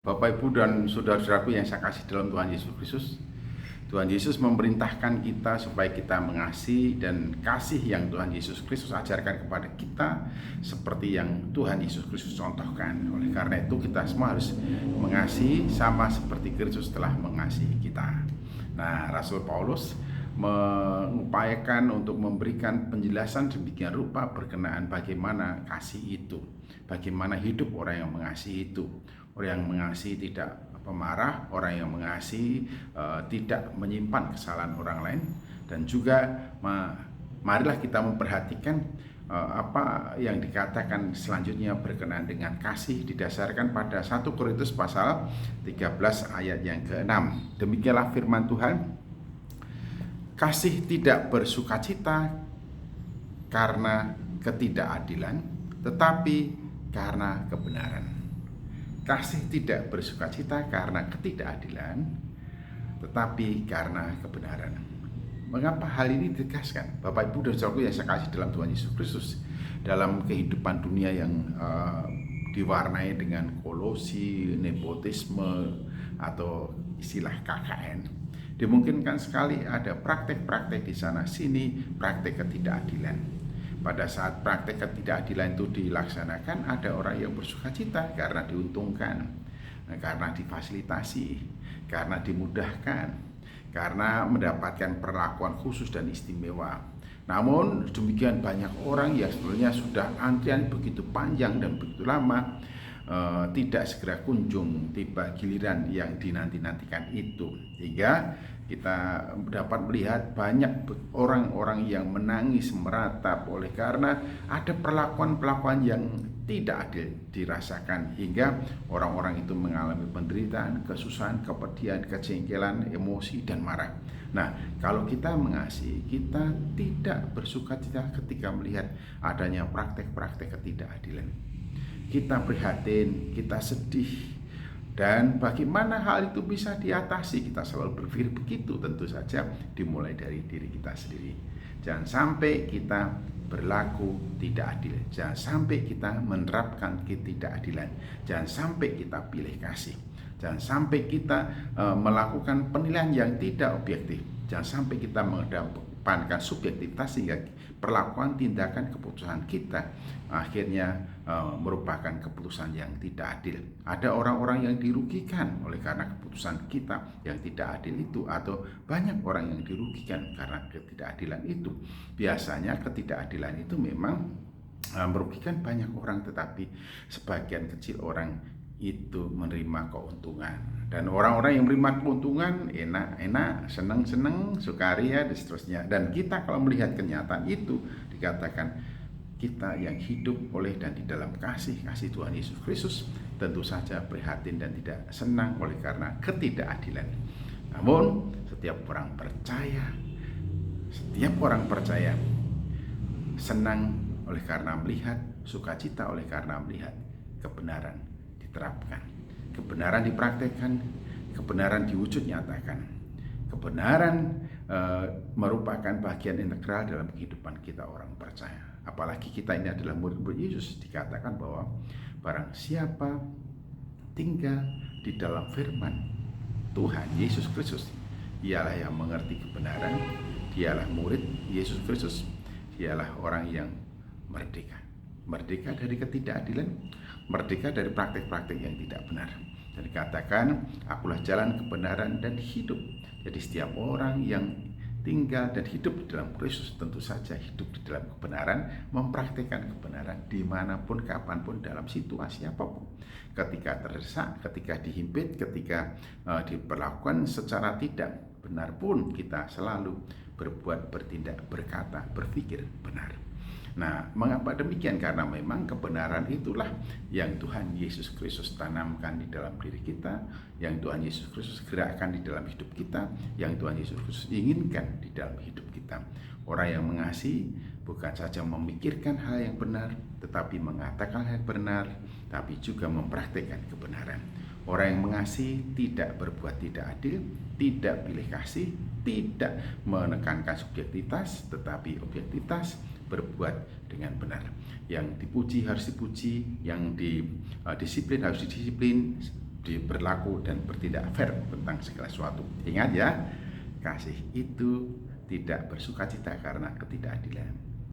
Bapak, Ibu, dan saudara-saudaraku yang saya kasih dalam Tuhan Yesus Kristus, Tuhan Yesus memerintahkan kita supaya kita mengasihi, dan kasih yang Tuhan Yesus Kristus ajarkan kepada kita seperti yang Tuhan Yesus Kristus contohkan. Oleh karena itu kita semua harus mengasihi sama seperti Kristus telah mengasihi kita. Nah, Rasul Paulus mengupayakan untuk memberikan penjelasan demikian rupa berkenaan bagaimana kasih itu, bagaimana hidup orang yang mengasihi itu. Orang yang mengasihi tidak pemarah, orang yang mengasihi tidak menyimpan kesalahan orang lain, dan juga marilah kita memperhatikan apa yang dikatakan selanjutnya berkenaan dengan kasih didasarkan pada 1 Korintus pasal 13 ayat yang ke-6. Demikianlah firman Tuhan. Kasih tidak bersukacita karena ketidakadilan, tetapi karena kebenaran. Kasih tidak bersukacita karena ketidakadilan, tetapi karena kebenaran. Mengapa hal ini ditegaskan? Bapak, Ibu, dan saudaraku yang saya kasih dalam Tuhan Yesus Kristus, dalam kehidupan dunia yang diwarnai dengan kolusi, nepotisme, atau istilah KKN, dimungkinkan sekali ada praktek-praktek di sana sini, praktek ketidakadilan. Pada saat praktek ketidakadilan itu dilaksanakan, ada orang yang bersukacita karena diuntungkan, karena difasilitasi, karena dimudahkan, karena mendapatkan perlakuan khusus dan istimewa. Namun demikian banyak orang yang sebenarnya sudah antrian begitu panjang dan begitu lama, tidak segera kunjung tiba giliran yang dinanti-nantikan itu, sehingga kita dapat melihat banyak orang-orang yang menangis meratap oleh karena ada perlakuan-perlakuan yang tidak adil dirasakan, hingga orang-orang itu mengalami penderitaan, kesusahan, kepedihan, kejengkelan, emosi, dan marah. Nah, kalau kita mengasihi, kita tidak bersukacita ketika melihat adanya praktek-praktek ketidakadilan. Kita prihatin, kita sedih, dan bagaimana hal itu bisa diatasi? Kita selalu berpikir begitu. Tentu saja dimulai dari diri kita sendiri. Jangan sampai kita berlaku tidak adil, jangan sampai kita menerapkan ketidakadilan, jangan sampai kita pilih kasih, jangan sampai kita melakukan penilaian yang tidak objektif, jangan sampai kita mengedepankan subjektivitas sehingga perlakuan, tindakan, keputusan kita akhirnya merupakan keputusan yang tidak adil. Ada orang-orang yang dirugikan oleh karena keputusan kita yang tidak adil itu, atau banyak orang yang dirugikan karena ketidakadilan itu. Biasanya ketidakadilan itu memang merugikan banyak orang, tetapi sebagian kecil orang itu menerima keuntungan. Dan orang-orang yang menerima keuntungan enak-enak, senang-senang, sukaria, dan seterusnya. Dan kita kalau melihat kenyataan itu, dikatakan kita yang hidup oleh dan di dalam kasih Tuhan Yesus Kristus tentu saja prihatin dan tidak senang oleh karena ketidakadilan. Namun setiap orang percaya senang oleh karena melihat, sukacita oleh karena melihat kebenaran diterapkan, kebenaran dipraktekkan, kebenaran diwujud nyatakan. Kebenaran merupakan bagian integral dalam kehidupan kita orang percaya. Apalagi kita ini adalah murid-murid Yesus, dikatakan bahwa barang siapa tinggal di dalam firman Tuhan Yesus Kristus, dialah yang mengerti kebenaran, dialah murid Yesus Kristus, dialah orang yang merdeka. Merdeka dari ketidakadilan, merdeka dari praktek-praktek yang tidak benar. Dan dikatakan, akulah jalan, kebenaran, dan hidup. Jadi setiap orang yang tinggal dan hidup di dalam Kristus tentu saja hidup di dalam kebenaran, mempraktikkan kebenaran dimanapun, kapanpun, dalam situasi apapun. Ketika terdesak, ketika dihimpit, ketika diperlakukan secara tidak benar pun, kita selalu berbuat, bertindak, berkata, berpikir benar. Nah, mengapa demikian? Karena memang kebenaran itulah yang Tuhan Yesus Kristus tanamkan di dalam diri kita, yang Tuhan Yesus Kristus gerakkan di dalam hidup kita, yang Tuhan Yesus Kristus inginkan di dalam hidup kita. Orang yang mengasihi bukan saja memikirkan hal yang benar, tetapi mengatakan hal yang benar, tapi juga mempraktikkan kebenaran. Orang yang mengasihi tidak berbuat tidak adil, tidak pilih kasih, tidak menekankan subjektivitas, tetapi objektivitas, berbuat dengan benar. Yang dipuji harus dipuji, yang disiplin harus didisiplin, berlaku dan bertindak fair tentang segala sesuatu. Ingat ya, kasih itu tidak bersukacita karena ketidakadilan.